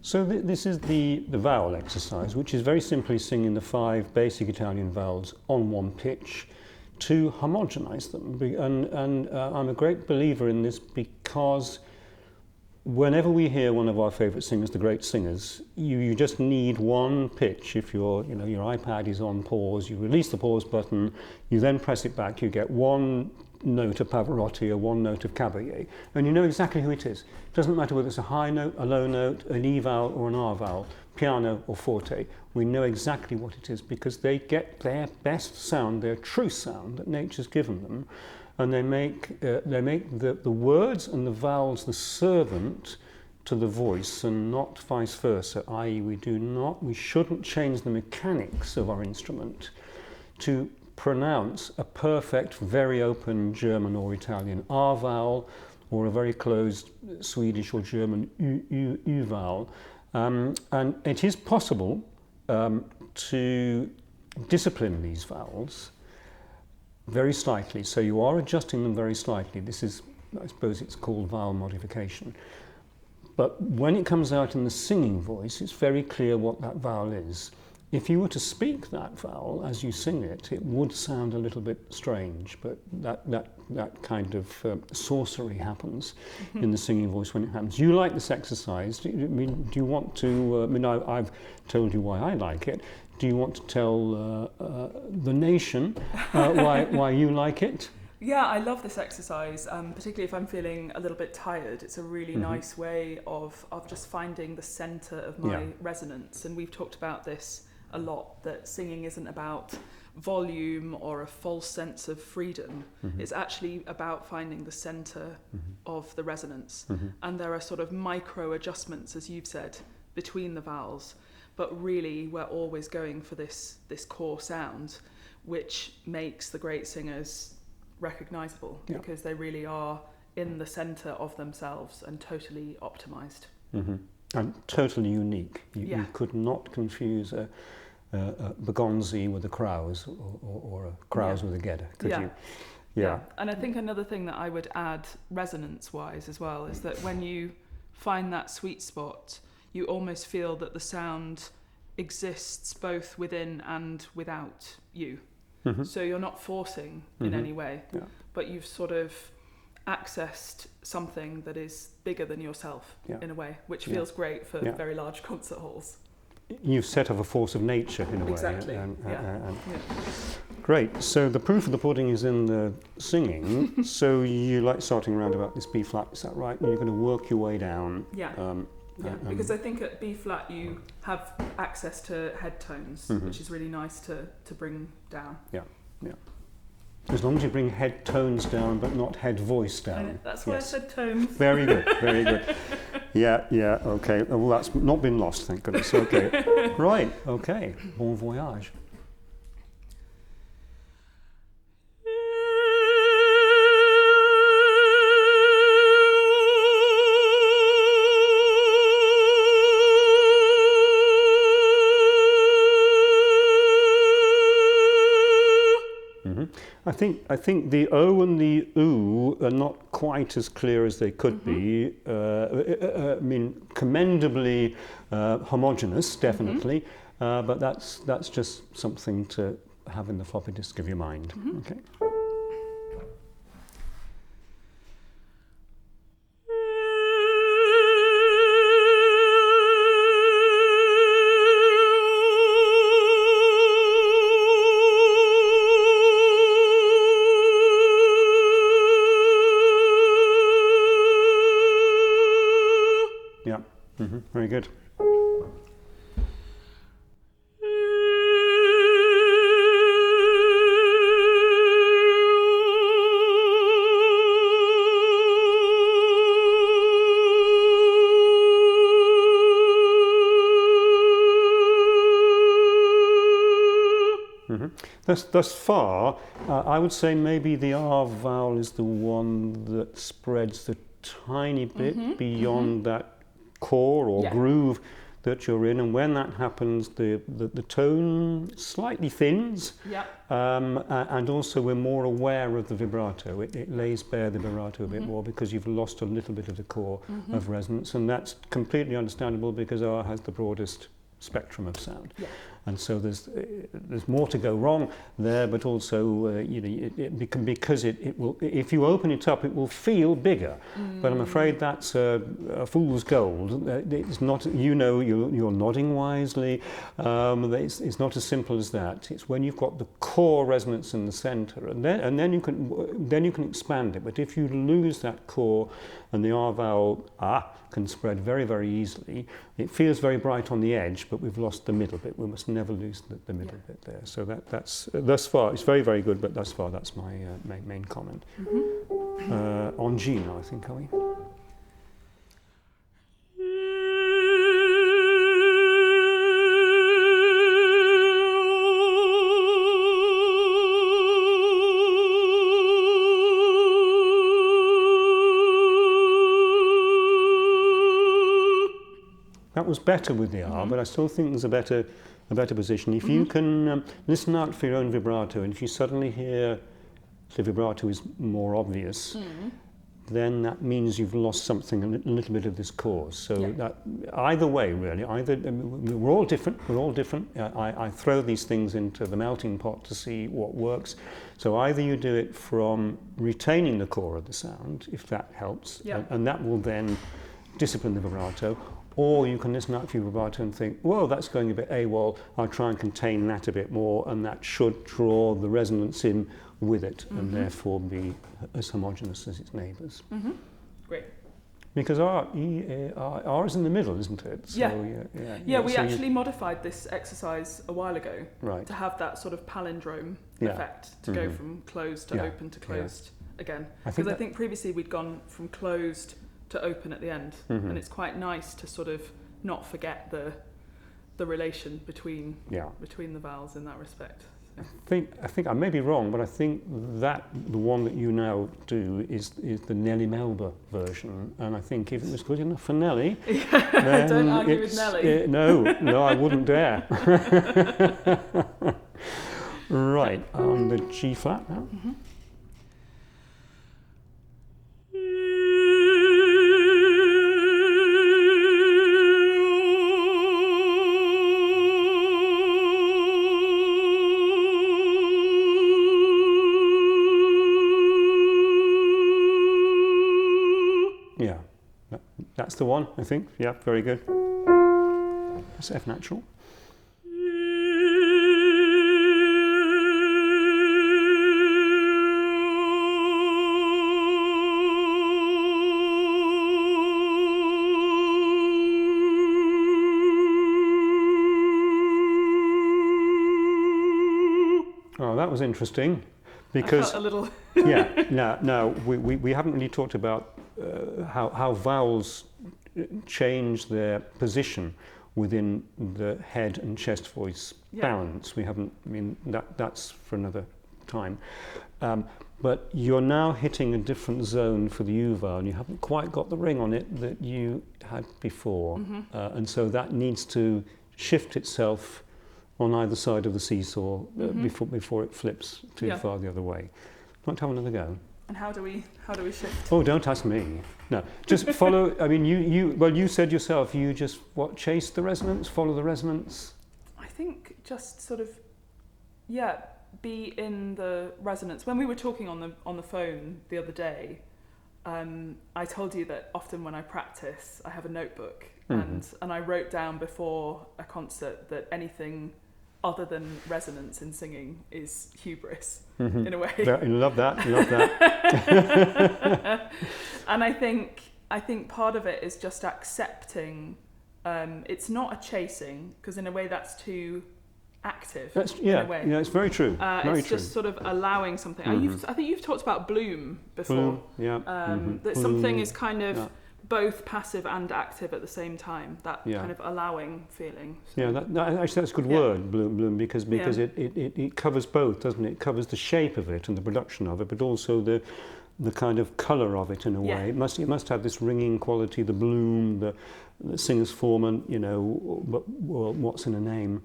So this is the vowel exercise, which is very simply singing the 5 basic Italian vowels on one pitch to homogenize them. And I'm a great believer in this because whenever we hear one of our favorite singers, the great singers, you just need one pitch. If your iPad is on pause, you release the pause button, you then press it back, you get one note of Pavarotti or one note of Caballé, and you know exactly who it is. It doesn't matter whether it's a high note, a low note, an E vowel or an R vowel, piano or forte. We know exactly what it is because they get their best sound, their true sound that nature's given them, and they make the words and the vowels the servant to the voice and not vice versa, i.e. we shouldn't change the mechanics of our instrument to pronounce a perfect, very open German or Italian R vowel or a very closed Swedish or German U vowel. And it is possible to discipline these vowels very slightly. So you are adjusting them very slightly. This is, I suppose it's called vowel modification. But when it comes out in the singing voice, it's very clear what that vowel is. If you were to speak that vowel as you sing it, it would sound a little bit strange, but that kind of sorcery happens in the singing voice when it happens. You like this exercise. Do you want to, I've told you why I like it. Do you want to tell the nation why you like it? Yeah, I love this exercise, particularly if I'm feeling a little bit tired. It's a really nice way of just finding the centre of my resonance. And we've talked about this a lot, that singing isn't about volume or a false sense of freedom. It's actually about finding the centre of the resonance. And there are sort of micro adjustments, as you've said, between the vowels. But really, we're always going for this core sound, which makes the great singers recognisable because they really are in the centre of themselves and totally optimised. And totally unique. You could not confuse a Bergonzi with a Krauss or a Krauss with a Gedder, could you? Yeah. And I think another thing that I would add resonance-wise as well is that when you find that sweet spot, you almost feel that the sound exists both within and without you. So you're not forcing in any way, but you've sort of accessed something that is bigger than yourself in a way, which feels great for very large concert halls. You've set off a force of nature in a way. Exactly. Great. So the proof of the pudding is in the singing. So you like starting around about this B flat, is that right? And you're going to work your way down. Because I think at B flat you have access to head tones, which is really nice to bring down. As long as you bring head tones down, but not head voice down. That's why I said tones. Very good, very good. Okay. Well, that's not been lost, thank goodness. Okay. Right, okay. Bon voyage. I think the O and the U are not quite as clear as they could be. I mean, commendably homogeneous, definitely, but that's just something to have in the floppy disk of your mind. Okay. Very good. Thus far, I would say maybe the R vowel is the one that spreads the tiny bit beyond that core or groove that you're in, and when that happens, the tone slightly thins, and also we're more aware of the vibrato. It lays bare the vibrato a bit more because you've lost a little bit of the core of resonance, and that's completely understandable because R has the broadest spectrum of sound. And so there's more to go wrong there, but also because it will, if you open it up, it will feel bigger. But I'm afraid that's a fool's gold. It's not, you're nodding wisely. It's not as simple as that. It's when you've got the core resonance in the centre, and then you can expand it. But if you lose that core, and the R vowel can spread very, very easily. It feels very bright on the edge, but we've lost the middle bit. We must never lose the middle bit there. So that's thus far, it's very, very good, but thus far that's my main comment. On G now, I think, are we? That was better with the R, but I still think there's a better position. If you can listen out for your own vibrato, and if you suddenly hear the vibrato is more obvious, then that means you've lost something, a little bit of this core. So that either way, really, we're all different. I throw these things into the melting pot to see what works. So either you do it from retaining the core of the sound, if that helps, and that will then discipline the vibrato. Or you can listen out for your vibrato and think, whoa, that's going a bit AWOL, I'll try and contain that a bit more, and that should draw the resonance in with it, and therefore be as homogeneous as its neighbours. Great. Because R is in the middle, isn't it? So, we actually modified this exercise a while ago to have that sort of palindrome effect, to go from closed to open to closed again. Because I think previously we'd gone from closed to open at the end, and it's quite nice to sort of not forget the relation between the vowels in that respect. So. I think I may be wrong, but I think that the one that you now do is the Nellie Melba version, and I think if it was good enough for Nellie, then don't argue with Nellie. No, I wouldn't dare. Right, on the G flat now. That's the one, I think. Yeah, very good. That's F natural. Oh, that was interesting. Because I felt a little now we haven't really talked about how vowels change their position within the head and chest voice balance. We haven't. I mean, that's for another time. But you're now hitting a different zone for the U vowel, and you haven't quite got the ring on it that you had before, and so that needs to shift itself on either side of the seesaw before it flips too far the other way. Do you want to have another go? And how do we shift? Oh, don't ask me. No, just follow. I mean, you said yourself, you just chase the resonance, follow the resonance. I think just sort of, be in the resonance. When we were talking on the phone the other day, I told you that often when I practice, I have a notebook and I wrote down before a concert that anything other than resonance in singing is hubris, in a way. I love that. And I think part of it is just accepting. It's not a chasing, because in a way that's too active. In a way. It's very true. It's just sort of allowing something. I think you've talked about bloom before. That something is kind of both passive and active at the same time. That kind of allowing feeling. So. Yeah, actually that's a good word, bloom, because it covers both, doesn't it? It covers the shape of it and the production of it, but also the kind of colour of it in a way. It must have this ringing quality, the bloom, the singer's form, and well, what's in a name?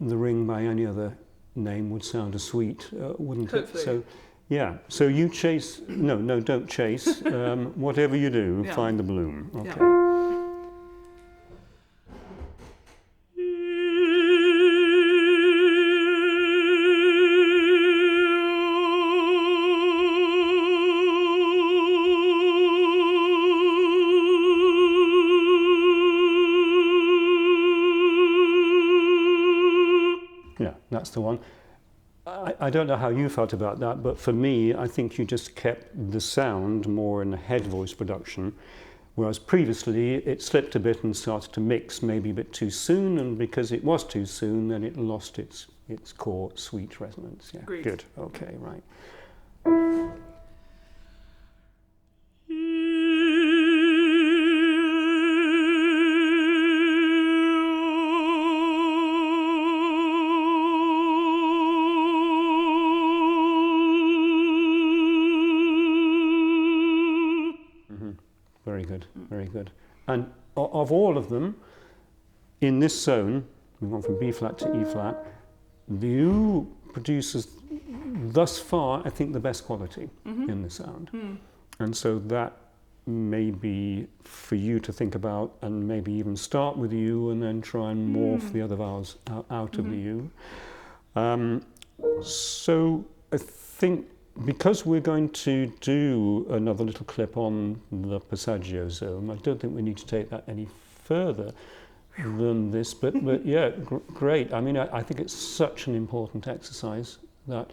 The ring by any other name would sound as sweet, wouldn't Hopefully. it? So, yeah. So you chase. No, don't chase. Whatever you do, find the bloom. Okay. Yeah. That's the one. I don't know how you felt about that, but for me, I think you just kept the sound more in the head voice production, whereas previously it slipped a bit and started to mix maybe a bit too soon, and because it was too soon, then it lost its core sweet resonance. Yeah, Agreed. Good. Okay, right. Very good, very good. And of all of them, in this zone, we've gone from B flat to E flat, the U produces thus far, I think, the best quality in the sound. And so that may be for you to think about, and maybe even start with the U and then try and morph the other vowels out of the U. So I think, because we're going to do another little clip on the passaggio zone, I don't think we need to take that any further than this, but yeah, great. I mean, I think it's such an important exercise that,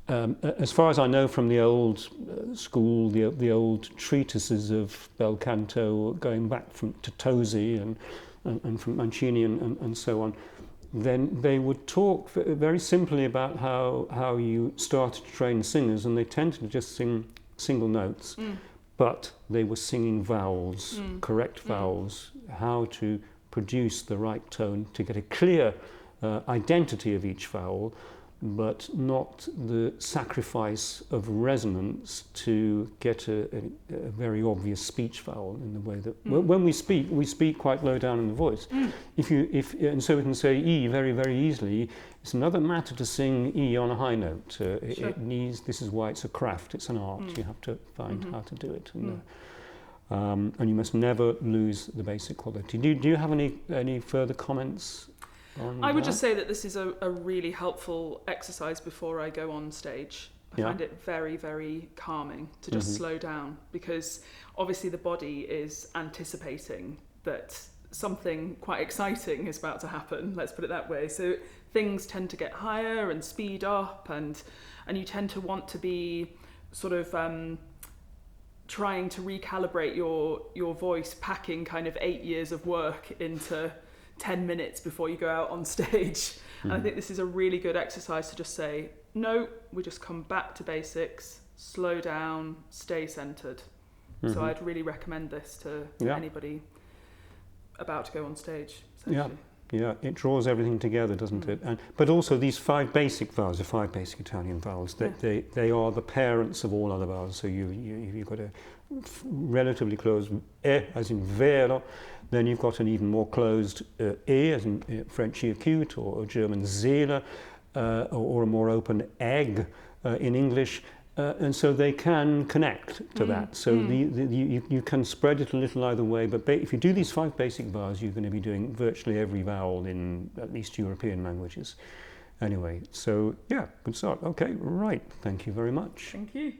as far as I know from the old school, the old treatises of bel canto, going back to Tosi and from Mancini and so on, then they would talk very simply about how you started to train singers, and they tended to just sing single notes, but they were singing vowels, correct vowels, how to produce the right tone to get a clear identity of each vowel, but not the sacrifice of resonance to get a very obvious speech vowel in the way that when we speak quite low down in the voice. And so we can say E very, very easily. It's another matter to sing E on a high note. Sure. It needs. This is why it's a craft. It's an art. You have to find how to do it. And you must never lose the basic quality. Do you have any further comments? I would just say that this is a really helpful exercise before I go on stage. I find it very, very calming to just slow down, because obviously the body is anticipating that something quite exciting is about to happen, let's put it that way. So things tend to get higher and speed up, and you tend to want to be sort of trying to recalibrate your voice, packing kind of 8 years of work into 10 minutes before you go out on stage. And I think this is a really good exercise to just say, no, we just come back to basics, slow down, stay centered. So I'd really recommend this to anybody about to go on stage, essentially. Yeah, it draws everything together, doesn't it? But also these 5 basic vowels, the 5 basic Italian vowels, they are the parents of all other vowels. So you've got a relatively closed e, as in vero, then you've got an even more closed e, as in French acute, or German Seele, or a more open egg in English. And so they can connect to that. So you can spread it a little either way, but if you do these 5 basic vowels, you're going to be doing virtually every vowel in at least European languages. Anyway, so yeah, good start. Okay, right. Thank you very much. Thank you.